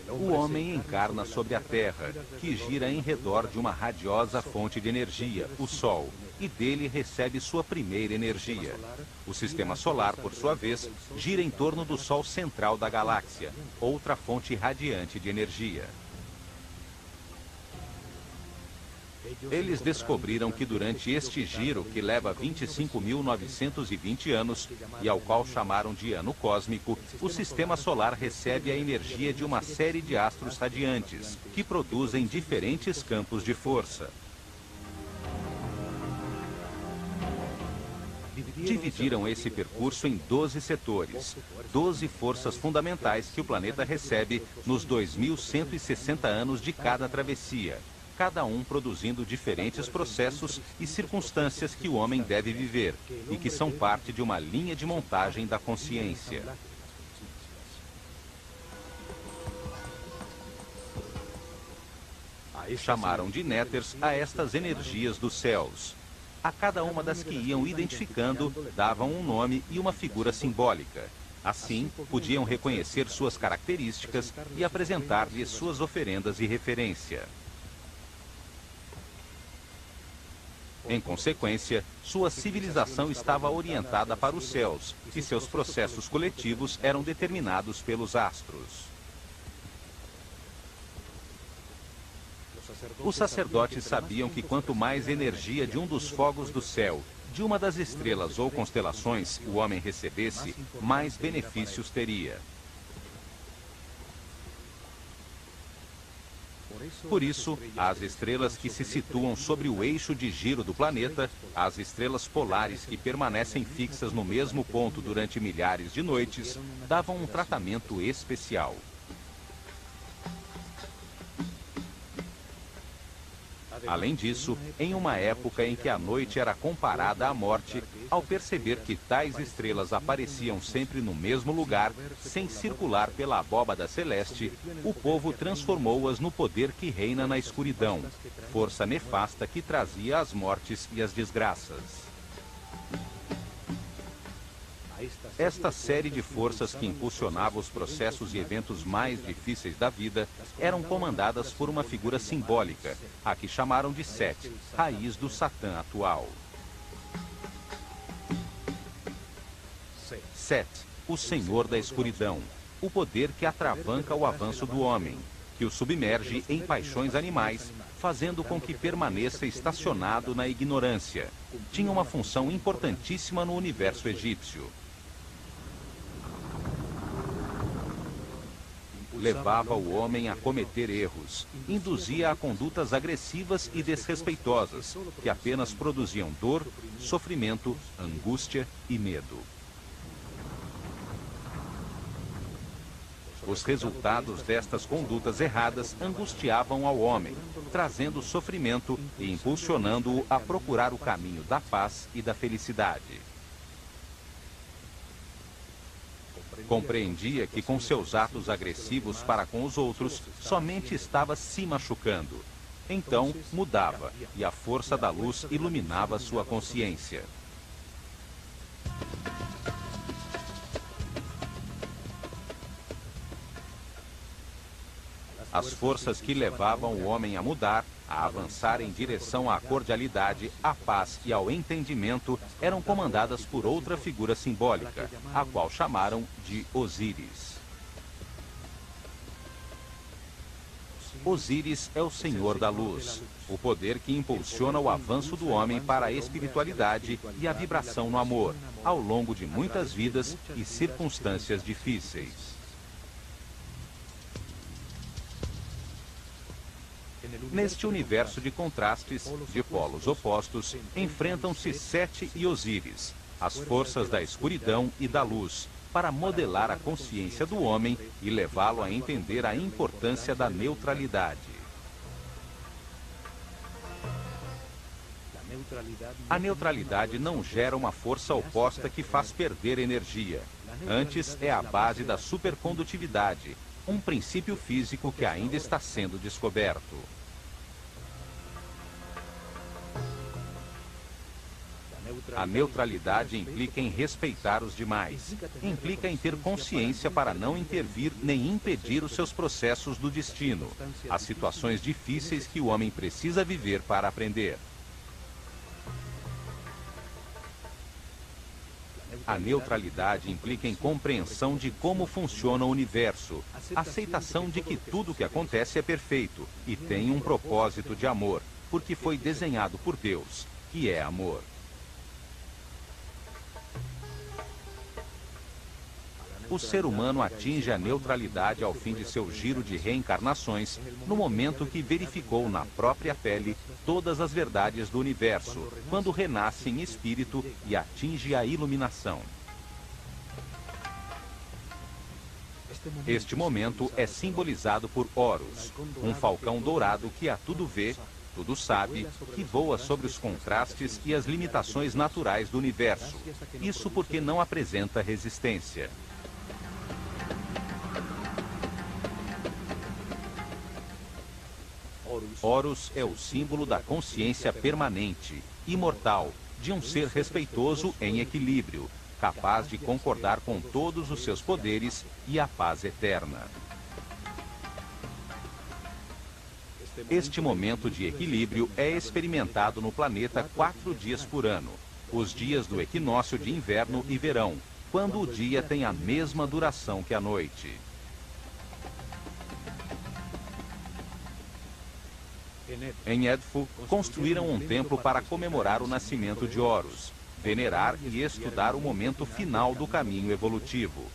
O homem encarna sobre a Terra, que gira em redor de uma radiosa fonte de energia, o Sol, e dele recebe sua primeira energia. O Sistema Solar, por sua vez, gira em torno do Sol central da galáxia, outra fonte radiante de energia. Eles descobriram que durante este giro, que leva 25.920 anos, e ao qual chamaram de ano cósmico, o Sistema Solar recebe a energia de uma série de astros radiantes, que produzem diferentes campos de força. Dividiram esse percurso em 12 setores, 12 forças fundamentais que o planeta recebe nos 2.160 anos de cada travessia, cada um produzindo diferentes processos e circunstâncias que o homem deve viver e que são parte de uma linha de montagem da consciência. Chamaram de néters a estas energias dos céus. A cada uma das que iam identificando, davam um nome e uma figura simbólica. Assim, podiam reconhecer suas características e apresentar-lhes suas oferendas e referência. Em consequência, sua civilização estava orientada para os céus, e seus processos coletivos eram determinados pelos astros. Os sacerdotes sabiam que quanto mais energia de um dos fogos do céu, de uma das estrelas ou constelações, o homem recebesse, mais benefícios teria. Por isso, as estrelas que se situam sobre o eixo de giro do planeta, as estrelas polares que permanecem fixas no mesmo ponto durante milhares de noites, davam um tratamento especial. Além disso, em uma época em que a noite era comparada à morte, ao perceber que tais estrelas apareciam sempre no mesmo lugar, sem circular pela abóbada celeste, o povo transformou-as no poder que reina na escuridão, força nefasta que trazia as mortes e as desgraças. Esta série de forças que impulsionava os processos e eventos mais difíceis da vida eram comandadas por uma figura simbólica, a que chamaram de Set, raiz do Satã atual. Set, o Senhor da Escuridão, o poder que atravanca o avanço do homem, que o submerge em paixões animais, fazendo com que permaneça estacionado na ignorância. Tinha uma função importantíssima no universo egípcio. Levava o homem a cometer erros, induzia a condutas agressivas e desrespeitosas, que apenas produziam dor, sofrimento, angústia e medo. Os resultados destas condutas erradas angustiavam ao homem, trazendo sofrimento e impulsionando-o a procurar o caminho da paz e da felicidade. Compreendia que com seus atos agressivos para com os outros, somente estava se machucando. Então, mudava, e a força da luz iluminava sua consciência. As forças que levavam o homem a mudar, a avançar em direção à cordialidade, à paz e ao entendimento, eram comandadas por outra figura simbólica, a qual chamaram de Osíris. Osíris é o Senhor da Luz, o poder que impulsiona o avanço do homem para a espiritualidade e a vibração no amor, ao longo de muitas vidas e circunstâncias difíceis. Neste universo de contrastes, de polos opostos, enfrentam-se Set e Osíris, as forças da escuridão e da luz, para modelar a consciência do homem e levá-lo a entender a importância da neutralidade. A neutralidade não gera uma força oposta que faz perder energia. Antes, é a base da supercondutividade, um princípio físico que ainda está sendo descoberto. A neutralidade implica em respeitar os demais. Implica em ter consciência para não intervir nem impedir os seus processos do destino, as situações difíceis que o homem precisa viver para aprender. A neutralidade implica em compreensão de como funciona o universo, aceitação de que tudo o que acontece é perfeito e tem um propósito de amor, porque foi desenhado por Deus, que é amor. O ser humano atinge a neutralidade ao fim de seu giro de reencarnações, no momento que verificou na própria pele todas as verdades do universo, quando renasce em espírito e atinge a iluminação. Este momento é simbolizado por Horus, um falcão dourado que a tudo vê, tudo sabe, que voa sobre os contrastes e as limitações naturais do universo. Isso porque não apresenta resistência. Horus é o símbolo da consciência permanente, imortal, de um ser respeitoso em equilíbrio, capaz de concordar com todos os seus poderes e a paz eterna. Este momento de equilíbrio é experimentado no planeta 4 dias por ano, os dias do equinócio de inverno e verão, quando o dia tem a mesma duração que a noite. Em Edfu, construíram um templo para comemorar o nascimento de Horus, venerar e estudar o momento final do caminho evolutivo.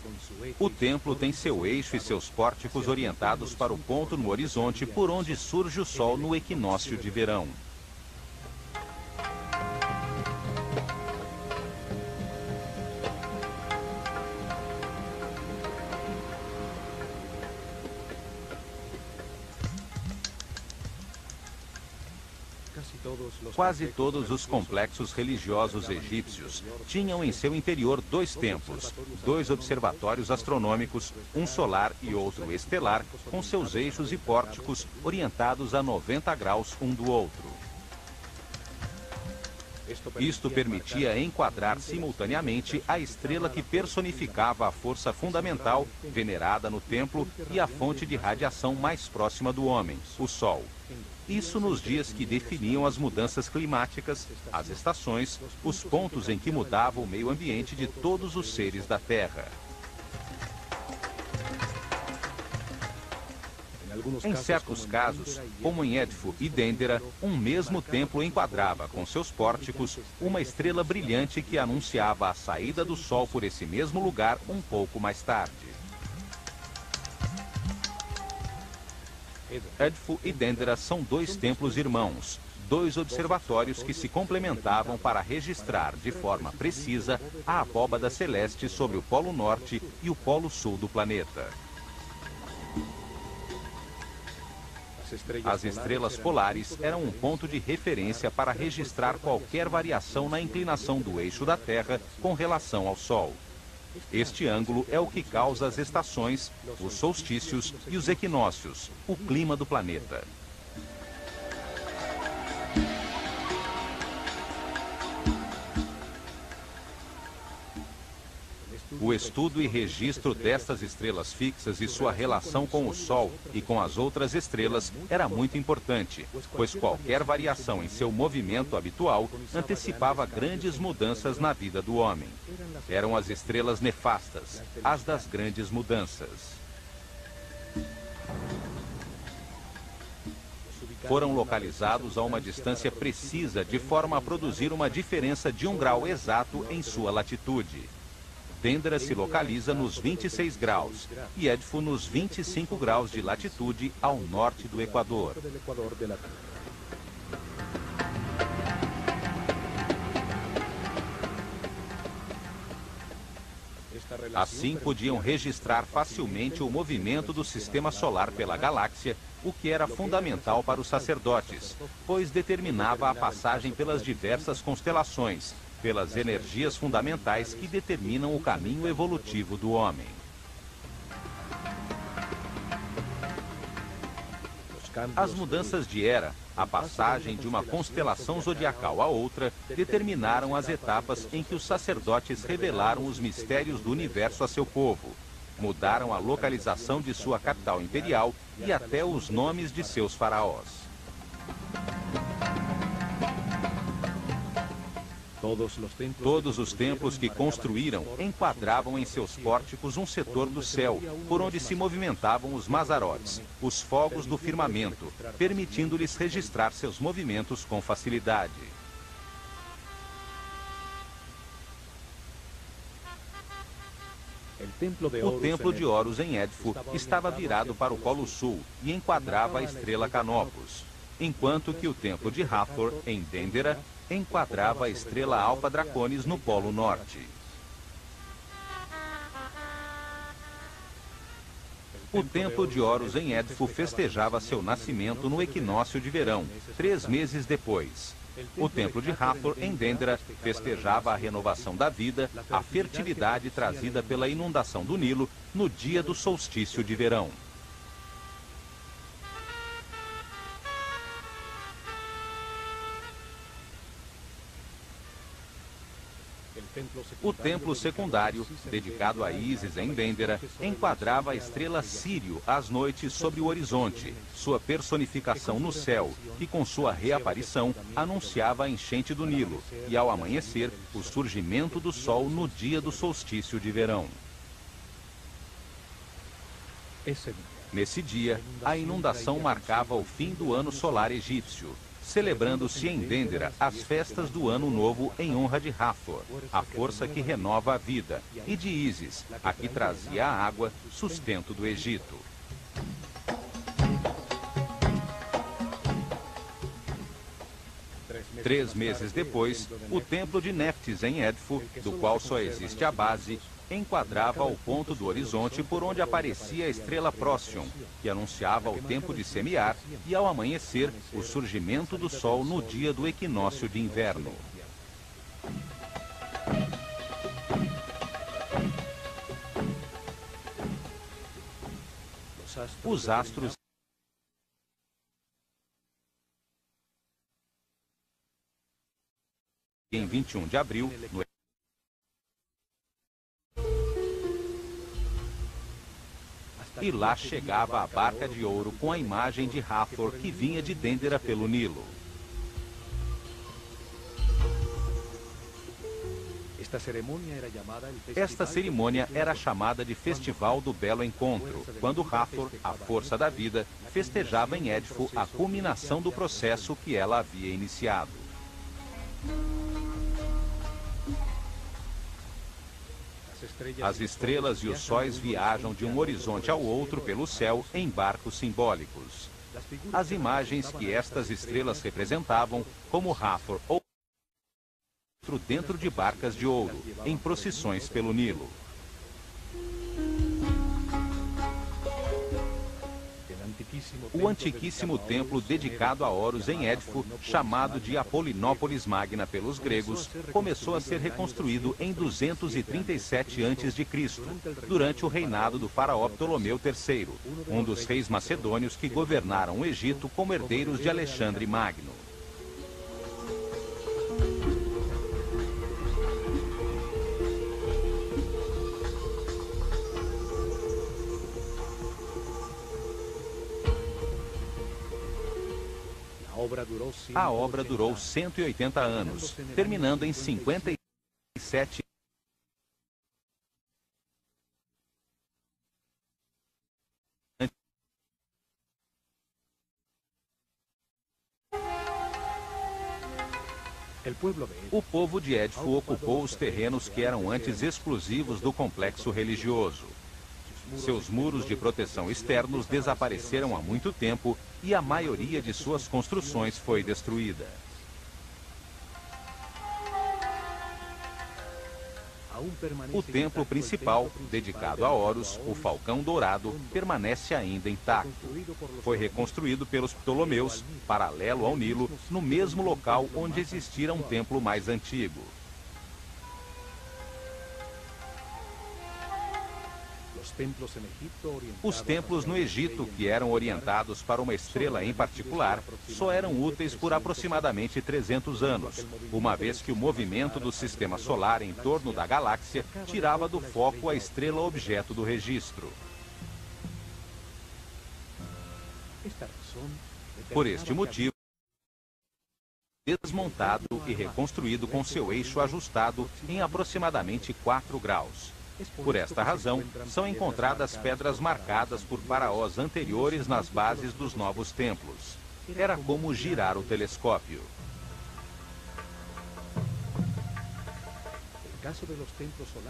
O templo tem seu eixo e seus pórticos orientados para o ponto no horizonte por onde surge o sol no equinócio de verão. Quase todos os complexos religiosos egípcios tinham em seu interior 2 templos, 2 observatórios astronômicos, um solar e outro estelar, com seus eixos e pórticos orientados a 90 graus um do outro. Isto permitia enquadrar simultaneamente a estrela que personificava a força fundamental, venerada no templo, e a fonte de radiação mais próxima do homem, o Sol. Isso nos dias que definiam as mudanças climáticas, as estações, os pontos em que mudava o meio ambiente de todos os seres da Terra. Em certos casos, como em Edfu e Dendera, um mesmo templo enquadrava com seus pórticos uma estrela brilhante que anunciava a saída do Sol por esse mesmo lugar um pouco mais tarde. Edfu e Dendera são 2 templos irmãos, 2 observatórios que se complementavam para registrar de forma precisa a abóbada celeste sobre o Polo Norte e o Polo Sul do planeta. As estrelas polares eram um ponto de referência para registrar qualquer variação na inclinação do eixo da Terra com relação ao Sol. Este ângulo é o que causa as estações, os solstícios e os equinócios, o clima do planeta. O estudo e registro destas estrelas fixas e sua relação com o Sol e com as outras estrelas era muito importante, pois qualquer variação em seu movimento habitual antecipava grandes mudanças na vida do homem. Eram as estrelas nefastas, as das grandes mudanças. Foram localizados a uma distância precisa de forma a produzir uma diferença de 1 grau exato em sua latitude. Dendera se localiza nos 26 graus e Edfu nos 25 graus de latitude ao norte do Equador. Assim podiam registrar facilmente o movimento do sistema solar pela galáxia, o que era fundamental para os sacerdotes, pois determinava a passagem pelas diversas constelações, pelas energias fundamentais que determinam o caminho evolutivo do homem. As mudanças de era, a passagem de uma constelação zodiacal a outra, determinaram as etapas em que os sacerdotes revelaram os mistérios do universo a seu povo. Mudaram a localização de sua capital imperial e até os nomes de seus faraós. Todos os templos que construíram enquadravam em seus pórticos um setor do céu, por onde se movimentavam os mazarotes, os fogos do firmamento, permitindo-lhes registrar seus movimentos com facilidade. O templo de Horus em Édifo estava virado para o Polo Sul e enquadrava a estrela Canopus, enquanto que o templo de Hathor, em Dendera, enquadrava a estrela Alfa Draconis no Polo Norte. O templo de Horus em Édifo festejava seu nascimento no equinócio de verão, 3 meses depois. O templo de Hathor, em Dendera, festejava a renovação da vida, a fertilidade trazida pela inundação do Nilo no dia do solstício de verão. O templo secundário, dedicado a Ísis em Dendera, enquadrava a estrela Sírio às noites sobre o horizonte, sua personificação no céu, que com sua reaparição anunciava a enchente do Nilo, e ao amanhecer, o surgimento do sol no dia do solstício de verão. Nesse dia, a inundação marcava o fim do ano solar egípcio, celebrando-se em Dendera as festas do Ano Novo em honra de Hathor, a força que renova a vida, e de Ísis, a que trazia a água, sustento do Egito. Três meses depois, o templo de Neftis em Édifo, do qual só existe a base, enquadrava o ponto do horizonte por onde aparecia a estrela Próxion, que anunciava o tempo de semear e, ao amanhecer, o surgimento do sol no dia do equinócio de inverno. Os astros em 21 de abril, no e lá chegava a barca de ouro com a imagem de Hathor que vinha de Dendera pelo Nilo. Esta cerimônia era chamada de Festival do Belo Encontro, quando Hathor, a força da vida, festejava em Édifo a culminação do processo que ela havia iniciado. As estrelas e os sóis viajam de um horizonte ao outro pelo céu em barcos simbólicos. As imagens que estas estrelas representavam, como Hathor ou outro dentro de barcas de ouro, em procissões pelo Nilo. O antiquíssimo templo dedicado a Horus em Édifo, chamado de Apolinópolis Magna pelos gregos, começou a ser reconstruído em 237 a.C., durante o reinado do faraó Ptolomeu III, um dos reis macedônios que governaram o Egito como herdeiros de Alexandre Magno. A obra durou 180 anos, terminando em 57. O povo de Édifo ocupou os terrenos que eram antes exclusivos do complexo religioso. Seus muros de proteção externos desapareceram há muito tempo e a maioria de suas construções foi destruída. O templo principal, dedicado a Horus, o Falcão Dourado, permanece ainda intacto. Foi reconstruído pelos Ptolomeus, paralelo ao Nilo, no mesmo local onde existira um templo mais antigo. Os templos no Egito, que eram orientados para uma estrela em particular, só eram úteis por aproximadamente 300 anos, uma vez que o movimento do sistema solar em torno da galáxia tirava do foco a estrela objeto do registro. Por este motivo, desmontado e reconstruído com seu eixo ajustado em aproximadamente 4 graus. Por esta razão, são encontradas pedras marcadas por faraós anteriores nas bases dos novos templos. Era como girar o telescópio.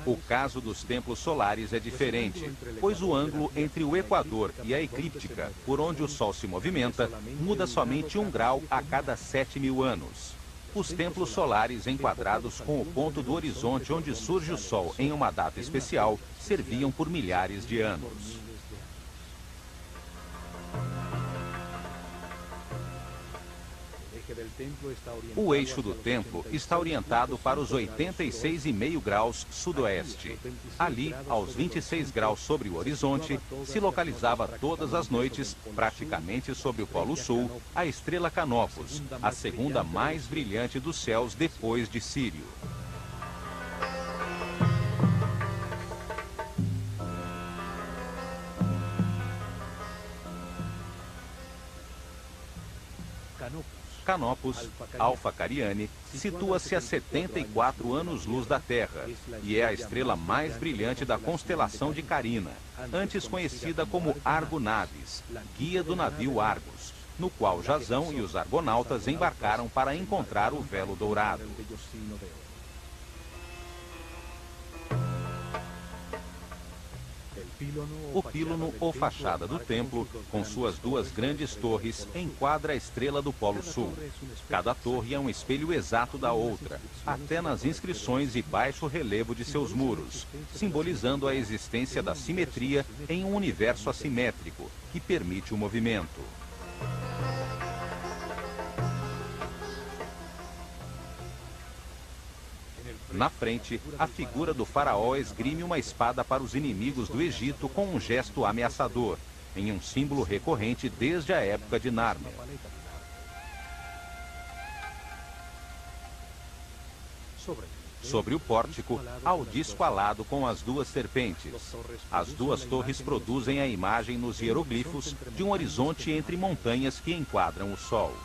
O caso dos templos solares é diferente, pois o ângulo entre o equador e a eclíptica, por onde o Sol se movimenta, muda somente 1 grau a cada 7.000 anos. Os templos solares enquadrados com o ponto do horizonte onde surge o Sol em uma data especial serviam por milhares de anos. O eixo do templo está orientado para os 86,5 graus sudoeste. Ali, aos 26 graus sobre o horizonte, se localizava todas as noites, praticamente sobre o Polo Sul, a estrela Canopus, a segunda mais brilhante dos céus depois de Sírio. Canopus, Alfa Cariani, situa-se a 74 anos-luz da Terra e é a estrela mais brilhante da constelação de Carina, antes conhecida como Argo Navis, guia do navio Argos, no qual Jasão e os argonautas embarcaram para encontrar o véu dourado. O pílono ou fachada do templo, com suas 2 grandes torres, enquadra a estrela do Polo Sul. Cada torre é um espelho exato da outra, até nas inscrições e baixo relevo de seus muros, simbolizando a existência da simetria em um universo assimétrico, que permite o movimento. Na frente, a figura do faraó esgrime uma espada para os inimigos do Egito com um gesto ameaçador, em um símbolo recorrente desde a época de Nárnia. Sobre o pórtico, há o disco alado com as 2 serpentes. As 2 torres produzem a imagem nos hieroglifos de um horizonte entre montanhas que enquadram o sol.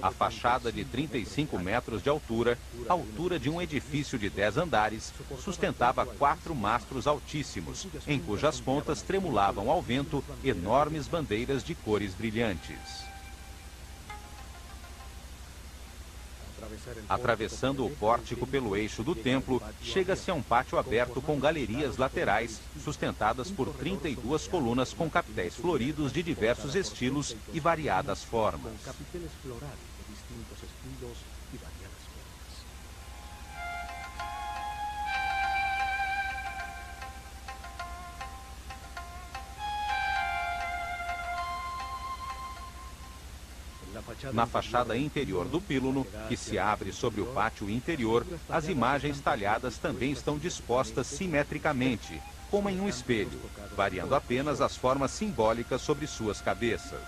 A fachada de 35 metros de altura, altura de um edifício de 10 andares, sustentava 4 mastros altíssimos, em cujas pontas tremulavam ao vento enormes bandeiras de cores brilhantes. Atravessando o pórtico pelo eixo do templo, chega-se a um pátio aberto com galerias laterais, sustentadas por 32 colunas com capitéis floridos de diversos estilos e variadas formas. Na fachada interior do pílono, que se abre sobre o pátio interior, as imagens talhadas também estão dispostas simetricamente, como em um espelho, variando apenas as formas simbólicas sobre suas cabeças.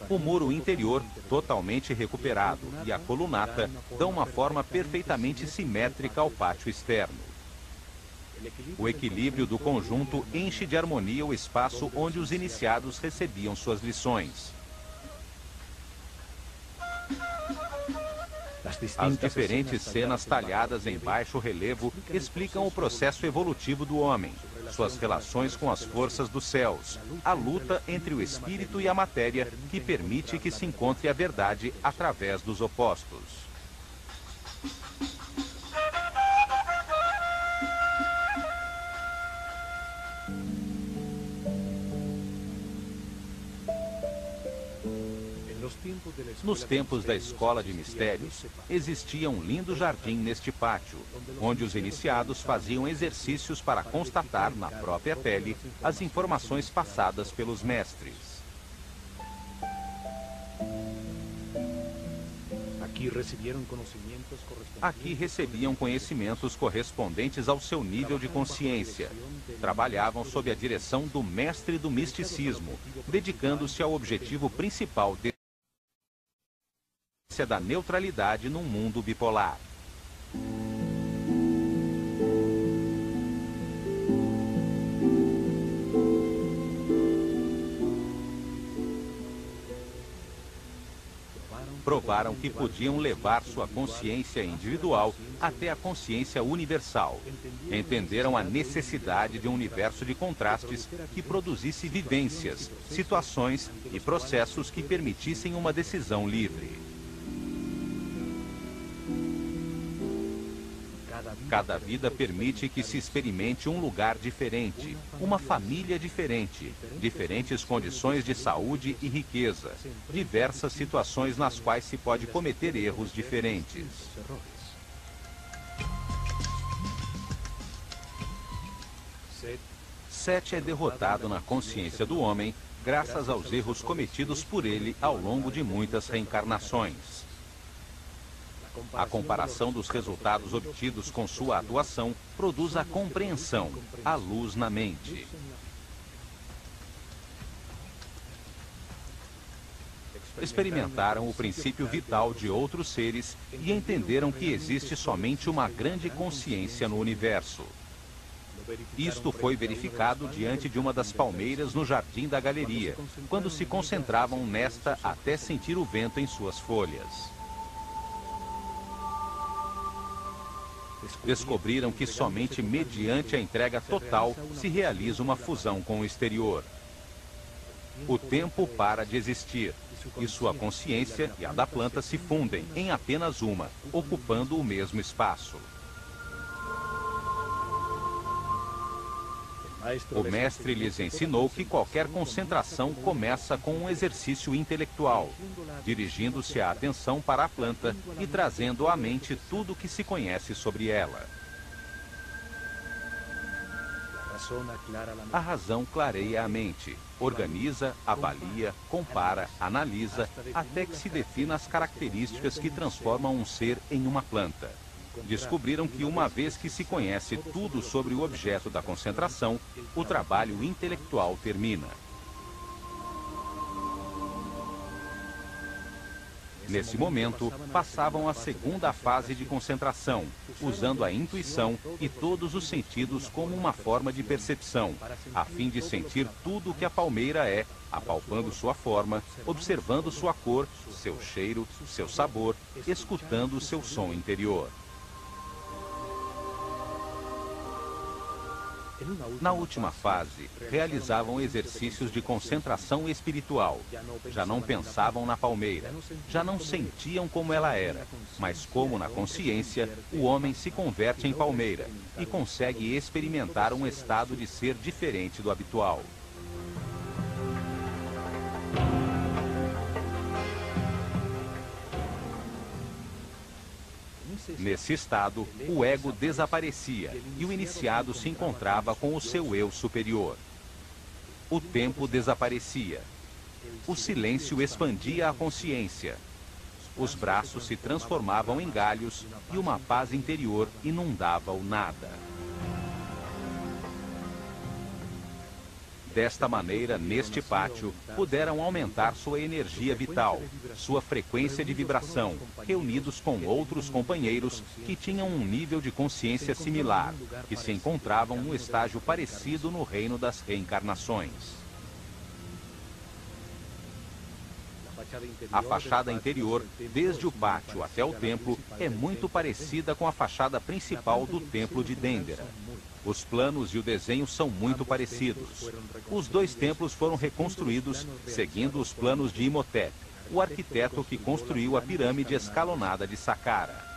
O muro interior, totalmente recuperado, e a colunata dão uma forma perfeitamente simétrica ao pátio externo. O equilíbrio do conjunto enche de harmonia o espaço onde os iniciados recebiam suas lições. As diferentes cenas talhadas em baixo relevo explicam o processo evolutivo do homem, suas relações com as forças dos céus, a luta entre o espírito e a matéria que permite que se encontre a verdade através dos opostos. Nos tempos da Escola de Mistérios, existia um lindo jardim neste pátio, onde os iniciados faziam exercícios para constatar na própria pele as informações passadas pelos mestres. Aqui recebiam conhecimentos correspondentes ao seu nível de consciência. Trabalhavam sob a direção do mestre do misticismo, dedicando-se ao objetivo principal da neutralidade num mundo bipolar. Provaram que podiam levar sua consciência individual até a consciência universal. Entenderam a necessidade de um universo de contrastes que produzisse vivências, situações e processos que permitissem uma decisão livre. Cada vida permite que se experimente um lugar diferente, uma família diferente, diferentes condições de saúde e riqueza, diversas situações nas quais se pode cometer erros diferentes. Sete é derrotado na consciência do homem graças aos erros cometidos por ele ao longo de muitas reencarnações. A comparação dos resultados obtidos com sua atuação produz a compreensão, a luz na mente. Experimentaram o princípio vital de outros seres e entenderam que existe somente uma grande consciência no universo. Isto foi verificado diante de uma das palmeiras no jardim da galeria, quando se concentravam nesta até sentir o vento em suas folhas. Descobriram que somente mediante a entrega total se realiza uma fusão com o exterior. O tempo para de existir, e sua consciência e a da planta se fundem em apenas uma, ocupando o mesmo espaço. O mestre lhes ensinou que qualquer concentração começa com um exercício intelectual, dirigindo-se a atenção para a planta e trazendo à mente tudo o que se conhece sobre ela. A razão clareia a mente, organiza, avalia, compara, analisa, até que se defina as características que transformam um ser em uma planta. Descobriram que uma vez que se conhece tudo sobre o objeto da concentração, o trabalho intelectual termina. Nesse momento, passavam à segunda fase de concentração, usando a intuição e todos os sentidos como uma forma de percepção, a fim de sentir tudo o que a palmeira é, apalpando sua forma, observando sua cor, seu cheiro, seu sabor, escutando seu som interior. Na última fase, realizavam exercícios de concentração espiritual. Já não pensavam na palmeira, já não sentiam como ela era, mas como na consciência, o homem se converte em palmeira e consegue experimentar um estado de ser diferente do habitual. Nesse estado, o ego desaparecia e o iniciado se encontrava com o seu eu superior. O tempo desaparecia. O silêncio expandia a consciência. Os braços se transformavam em galhos e uma paz interior inundava o nada. Desta maneira, neste pátio, puderam aumentar sua energia vital, sua frequência de vibração, reunidos com outros companheiros que tinham um nível de consciência similar, que se encontravam num estágio parecido no reino das reencarnações. A fachada interior, desde o pátio até o templo, é muito parecida com a fachada principal do templo de Dendera. Os planos e o desenho são muito parecidos. Os dois templos foram reconstruídos seguindo os planos de Imhotep, o arquiteto que construiu a pirâmide escalonada de Saqqara.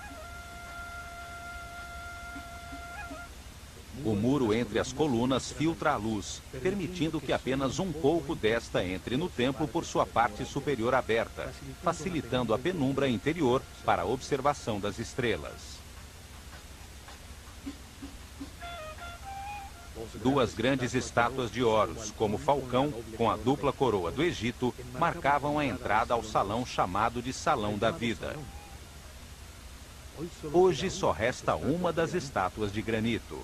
O muro entre as colunas filtra a luz, permitindo que apenas um pouco desta entre no templo por sua parte superior aberta, facilitando a penumbra interior para a observação das estrelas. Duas grandes estátuas de Horus, como falcão, com a dupla coroa do Egito, marcavam a entrada ao salão chamado de Salão da Vida. Hoje só resta uma das estátuas de granito.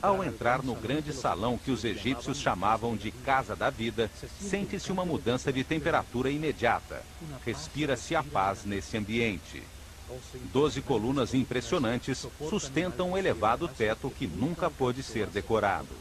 Ao entrar no grande salão que os egípcios chamavam de Casa da Vida, sente-se uma mudança de temperatura imediata. Respira-se a paz nesse ambiente. 12 colunas impressionantes sustentam um elevado teto que nunca pôde ser decorado.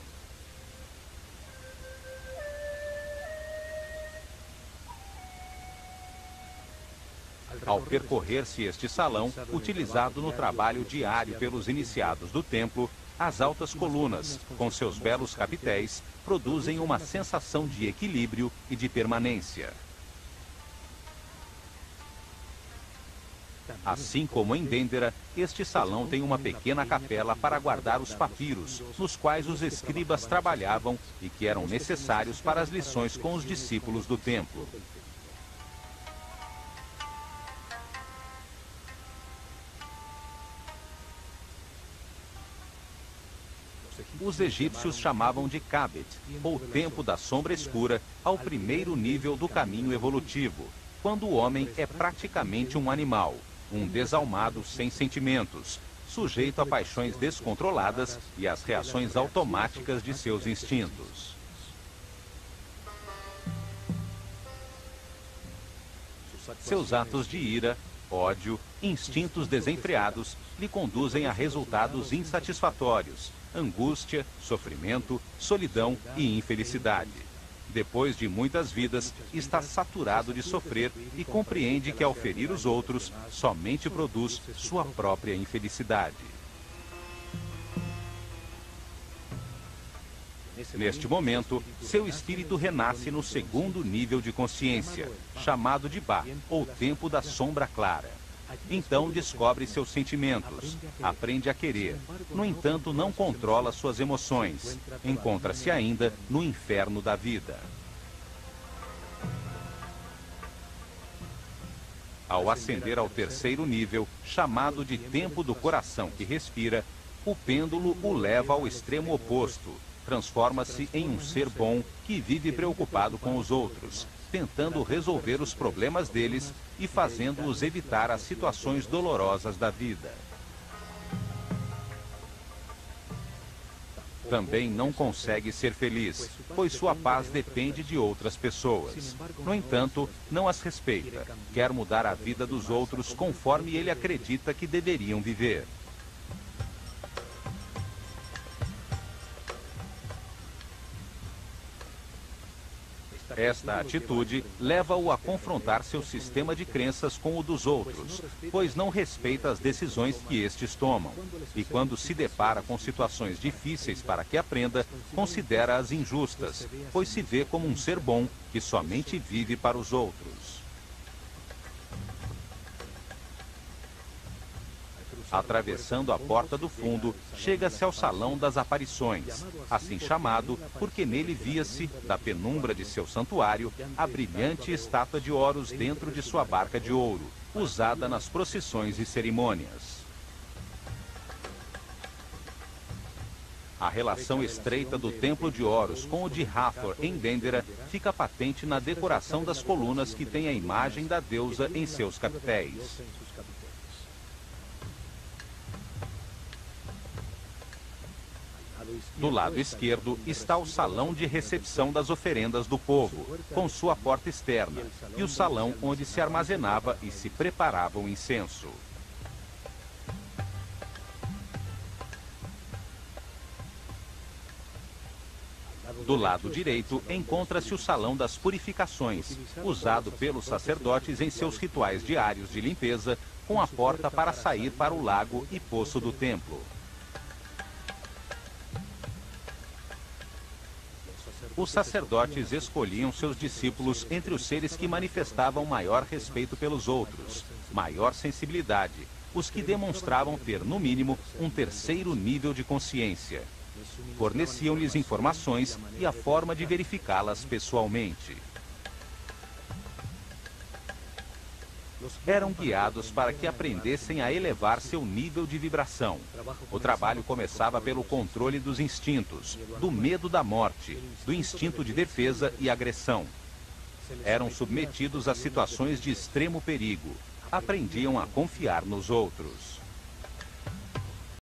Ao percorrer-se este salão, utilizado no trabalho diário pelos iniciados do templo, as altas colunas, com seus belos capitéis, produzem uma sensação de equilíbrio e de permanência. Assim como em Dendera, este salão tem uma pequena capela para guardar os papiros, nos quais os escribas trabalhavam e que eram necessários para as lições com os discípulos do templo. Os egípcios chamavam de Kabet, ou tempo da sombra escura, ao primeiro nível do caminho evolutivo, quando o homem é praticamente um animal, um desalmado sem sentimentos, sujeito a paixões descontroladas e às reações automáticas de seus instintos. Seus atos de ira, ódio, instintos desenfreados lhe conduzem a resultados insatisfatórios, angústia, sofrimento, solidão e infelicidade. Depois de muitas vidas, está saturado de sofrer e compreende que ao ferir os outros, somente produz sua própria infelicidade. Neste momento, seu espírito renasce no segundo nível de consciência, chamado de Ba, ou tempo da sombra clara. Então descobre seus sentimentos, aprende a querer. No entanto, não controla suas emoções. Encontra-se ainda no inferno da vida. Ao ascender ao terceiro nível, chamado de tempo do coração que respira, o pêndulo o leva ao extremo oposto. Transforma-se em um ser bom que vive preocupado com os outros, tentando resolver os problemas deles e fazendo-os evitar as situações dolorosas da vida. Também não consegue ser feliz, pois sua paz depende de outras pessoas. No entanto, não as respeita, quer mudar a vida dos outros conforme ele acredita que deveriam viver. Esta atitude leva-o a confrontar seu sistema de crenças com o dos outros, pois não respeita as decisões que estes tomam. E quando se depara com situações difíceis para que aprenda, considera-as injustas, pois se vê como um ser bom que somente vive para os outros. Atravessando a porta do fundo, chega-se ao Salão das Aparições, assim chamado porque nele via-se, da penumbra de seu santuário, a brilhante estátua de Horus dentro de sua barca de ouro, usada nas procissões e cerimônias. A relação estreita do templo de Horus com o de Hathor em Dendera fica patente na decoração das colunas que tem a imagem da deusa em seus capitéis. Do lado esquerdo está o salão de recepção das oferendas do povo, com sua porta externa, e o salão onde se armazenava e se preparava o incenso. Do lado direito encontra-se o salão das purificações, usado pelos sacerdotes em seus rituais diários de limpeza, com a porta para sair para o lago e poço do templo. Os sacerdotes escolhiam seus discípulos entre os seres que manifestavam maior respeito pelos outros, maior sensibilidade, os que demonstravam ter, no mínimo, um terceiro nível de consciência. Forneciam-lhes informações e a forma de verificá-las pessoalmente. Eram guiados para que aprendessem a elevar seu nível de vibração. O trabalho começava pelo controle dos instintos, do medo da morte, do instinto de defesa e agressão. Eram submetidos a situações de extremo perigo. Aprendiam a confiar nos outros.